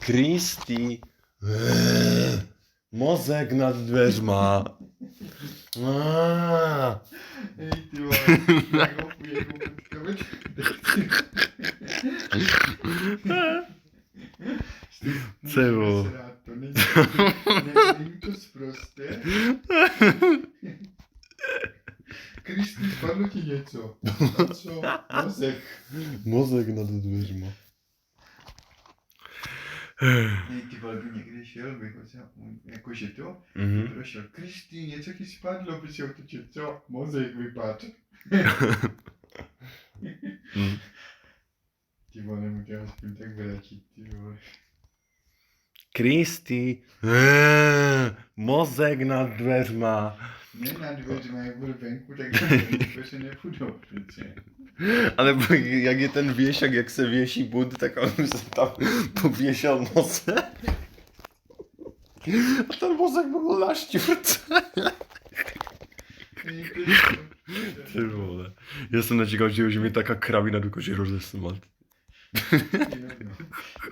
Kristý. Mozek nad dveřma. Hej, ty vole, jako půjdu potkavet. Cevo. To není to sprosté. Kristý, spadlo ti něco. A co? Mozek. Mozek nad dveřma. Hej, ty vole, by někdy šel, bych ho jakože to, Mhm. prošel. Kristý, něco ti spadlo, by si otočil, co? Mozek vypadl. Mm. Ty vole, nemůžu aspoň tak vrátit, ty vole. Kristý. Mozek nad dveřma. Ne na dveřma, jak budu venku, tak na dveře nepůjdou přece. Ale jak je ten věšak, jak se věší bud, tak on se tam pověšel mozek. A ten mozek byl na šťůrce. Ty vole. Já jsem nečekal, že už mi taká kravina do koži rozesmat.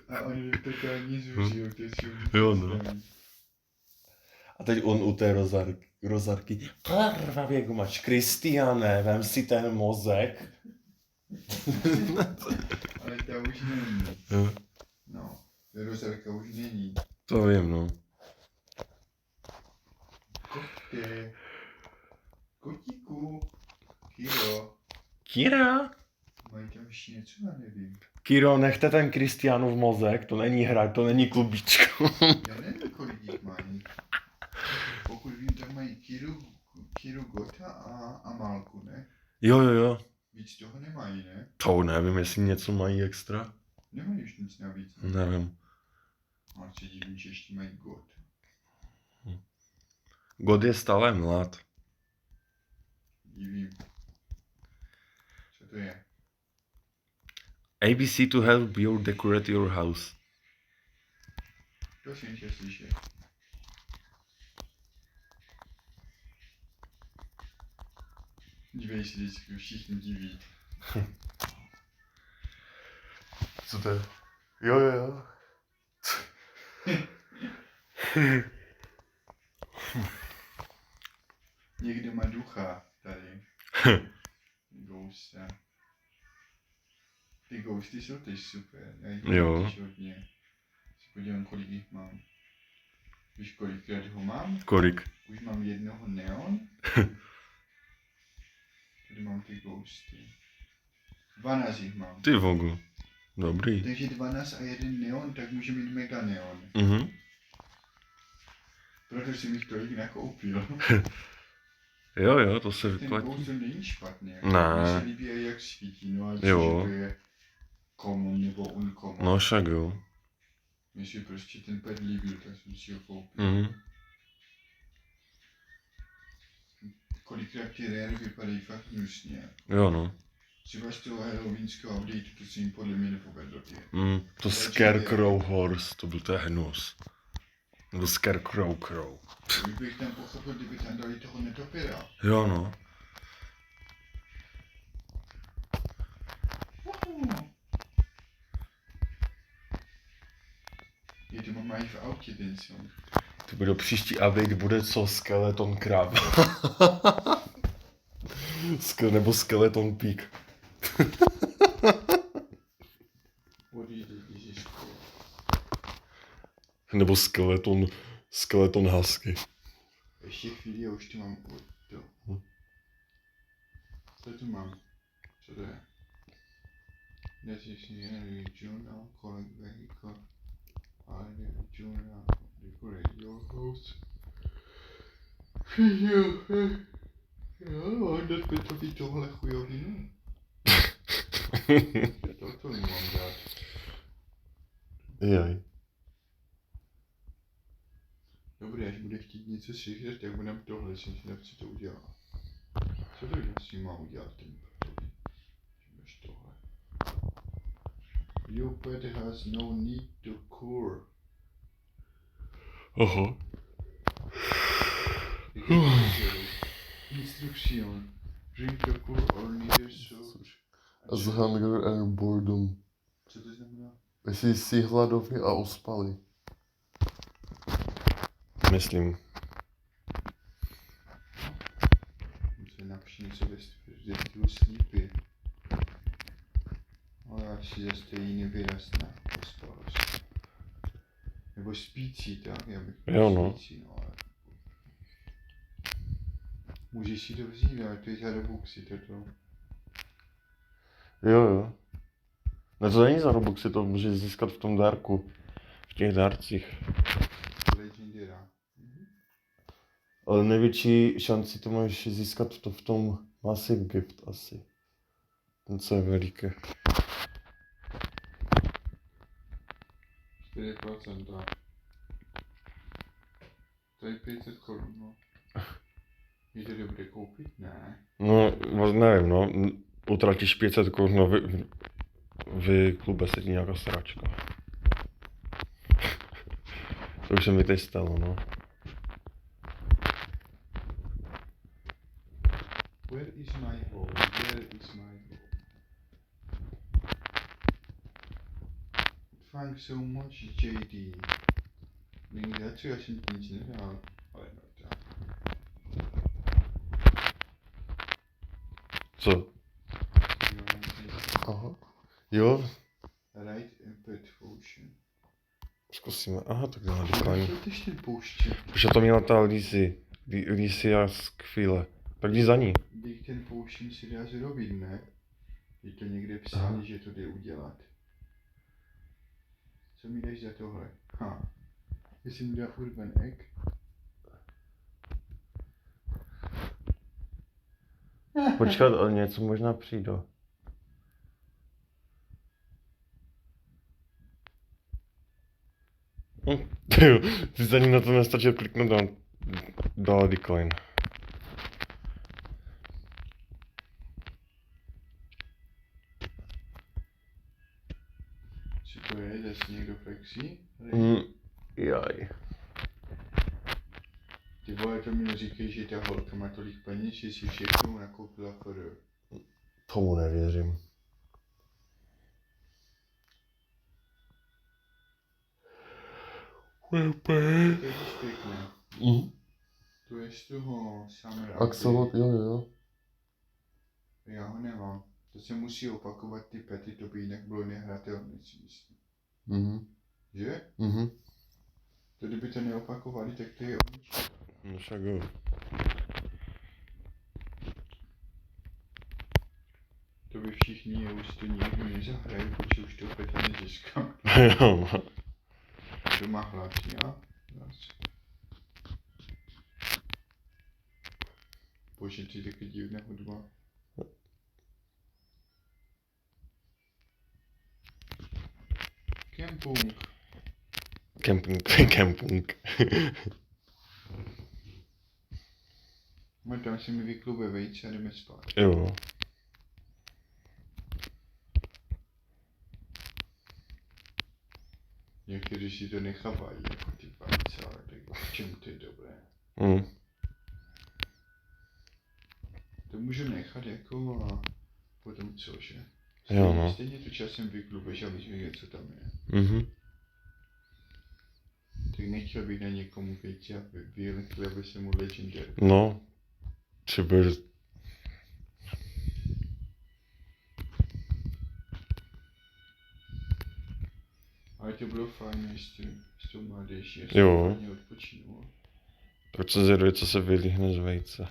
A oni totální zužijou, to si Jo, no. A teď on u té rozarky. Kurva věku máš, Kristiane, vem si ten mozek. Ale ta už není. Jo. No, rozarka už není. To vím, no. Kotě. Kotíku. Kiro. Kira? Mají tam ještě něco, já nevím. Kiro, nechte ten Kristiánův mozek, to není hra, to není klubíčko. Já nevím, kolik jich mají. Pokud vím, tak mají Kiru Gota a Malku, ne? Jo. Víc toho nemají, ne? To nevím, jestli něco mají extra. Nemají už nic navíc. Ne? Nevím. Ale se divím, že ještě mají God. God je stále mlad. Divím. Co to je? ABC to help you decorate your house. To jsem chtěl slyšet. Dívej se vždycky, všichni diví. Co to je? Jo. Někdo má ducha tady. Ghosta. Ty ghosty jsou teď super. Já jich Jo. mám teď hodně. Se podívám, kolik jich mám. Víš, kolikrát ho mám? Kolik? Už mám jednoho neon. Tady mám ty ghosty. 12 jich mám. Ty vogu. Dobrý. Takže 12 a jeden neon, tak může mít mega neon. Mhm. Proto jsem jich tolik nakoupil. Jo, to se Ten vyplatí. ghost není špatný. Ne. Mně se líbí, jak svítí. No ale Jo. že to je common nebo uncommon. No však jo. Mně se prostě ten pet líbil, tak jsem si ho koupil. Mhm. Kolikrát ty rare vypadají fakt hnusně. Jo no. Třeba z toho halloweenského updateu, to se jim podle mě nepovedlo ty. To Scarecrow Horse, to byl to hnus. Nebo Scarecrow Crow. Už bych tam pochopil, kdyby tam dali toho netopira. Jo no. Je to mají v autě ten song. To bude příští update, bude co? Skeleton Crab. Nebo Skeleton Peak. Odjíde, ježišku. Nebo Skeleton Husky. Ještě chvíli a už to mám to. Co tu mám? Co to je? Necessary journal, collect vehicle, ID journal, decorate your house. Jo, dát Petrovi tohle chujovinu. To nemám dát. Jaj. Dobré, až bude chtít něco slyšet, tak budem tohle, jsem si nechci to udělat. Co to si má udělat ten Petrovi? Než tohle. Your pet has no need to cure. Aha. Instruction. Drink your cure or neither so. As hunger and boredom. Co to znamená? Jestli jsi hladový a uspali. Myslím. Musím napříč něco ve stylu sleepy. Ale asi za stejný výraz na ospalost. Nebo spící, tak? Já bych Jo, no. spící, no ale... Můžeš si to vzít, ale to je za Robuxy, toto. Jo. No to není za Robuxy, to můžeš získat v tom dárku. V těch dárcích. Legendera. Ale největší šanci to máš získat v tom Massive Gift asi. Ten, co je veliký. 4%. To je 500 korun, no. Je to dobré koupit? Ne. No, nevím, no. Utratíš 500 korun, no v klube sedí nějaká sračka. To už se mi teď stalo, no. Where is my home? Where is my home? Thanks so much, JD. Není za co, já jsem ti nic nedal. Ale no tak. Co? Jo, Aha. Jo, right and pet potion. zkusíme. Aha, tak dáme dokáň. Co ty ten pouště? Protože to měla ta Lísia z chvíle. Tak jdi za ní. Když ten pouštěn si dá zrobit, ne? Je to někde psaný, že to jde udělat. Co mi dáš za tohle? Ha. Jestli mi dá Urban Egg. Počkat, ale něco možná přijde. Ty za ní na to nestačil kliknout a dala decline. Co to je? Zase někdo flexí? Jaj. Ty vole, to mi neříkej, že ta holka má tolik peněz, že si všechno nakoupila for. Tomu nevěřím. To je dost pěkné. To je z toho Summer Axolot, jo. Já ho nemám. To se musí opakovat ty pety, to by jinak bylo nehratelné, si myslím. Že? To kdyby to neopakovali, tak to je omíčka. No však jo. To by všichni už to nikdy nezahrají, protože už to peta nezískám. Jo. Doma hlad, já? Bože, ty taky divná hudba. Camping. No tam si mi vyklube vejce a jdeme spát. Jo. Někteří si to nechávají, jako ty vejce, ale tak v čem to je dobré? To můžu nechat jako a potom co, že? Jo, no. Stejně to časem vyklubeš a víš, co tam je. Tak nechtěl bych na někomu vejce a vylekli, aby se mu legendary. No. Třeba Ale to bylo fajn s tou mládeží, já Jo. jsem fajně odpočinul. tak co zjeduje, co se vylíhne z vejce.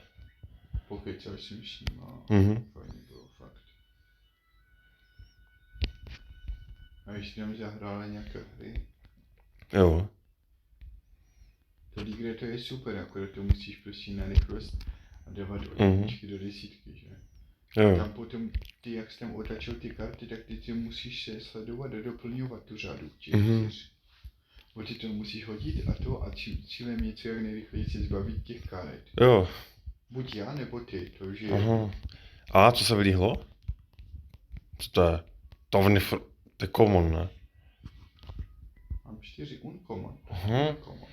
Pokecal jsem s ním a fajně bylo fakt. A ještě tam zahráli nějaké hry. Jo. To Ligre to je super, akorát to musíš prostě na rychlost a dávat od jedničky do desítky, že? Jo. Tam potom, ty jak jsi tam otačil ty karty, tak ty musíš se sledovat a doplňovat tu řadu těch čtyř. Bo ty to musíš hodit a cílem je co jak nejrychleji se zbavit těch karet. Jo. Buď já, nebo ty, to už je... Aha. A co se vylíhlo? Co to je? To je common, ne? Mám 4 uncommon. Aha. Uncommon.